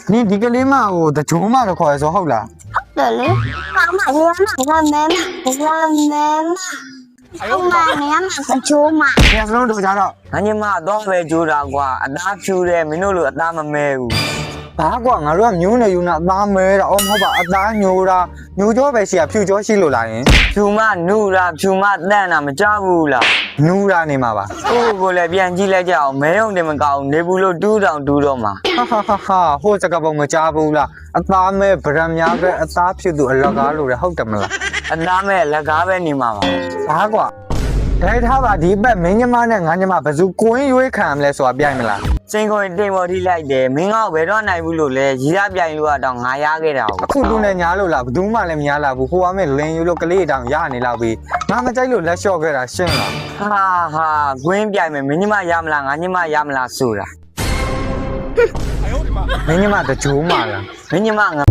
你这个里嘛，我的舅妈都快说好了。对嘞，妈妈你妈你看妹妈，我妈你妈个舅妈，你要是弄这个家长， ငါညီမတော့ပဲကြိုးတာကွာအသားဖြူတယ်မင်းတို့လိုအသားမမဲဘူး 八卦俺说牛呢有那大妹了，我们好把大牛啦，牛角白些，皮角西路来人， ဖြူမနုတာဖြူမတန့်တာမကြောက်ဘူးလား 牛啦你嘛吧？ ကိုကိုလည်းပြန်ကြည့်လိုက်ကြအောင်မဲုံတယ်မကောင်းနေဘူးလို့တူးတောင်တူးတော့မှာ 哈哈哈哈，或这个帮我家不啦，大妹不然伢个大皮都老家路的好得么啦？ အသားမဲ့လက်ကားပဲနေမှာပါ 八卦，但他把ဒီဘက်မင်းညီမနဲ့ငါညီမဘယ်သူကိုင်းရွေးခံမလဲဆိုတာပြိုင်မလား စင်ခွင်တိမ်ပေါ်ထိလိုက်တယ်မင်းကဘယ်တော့နိုင်ဘူးလို့လဲရီးရပြိုင်လို့တော့ငါရခဲ့တာ အခုလူနဲ့ညားလို့လားဘယ်သူမှလည်းမညားလာဘူးဟိုကမဲ့လင်းယူလို့ကလေးတောင်ရနေလောက်ပြီငါမကြိုက်လို့လက်လျှော့ခဲ့တာရှင်းလား ဟာကွင်းပြိုင်မယ်မင်းညီမရမလားငါညီမရမလားဆိုတာ မင်းညီမတကြိုးမှလား မင်းညီမငါ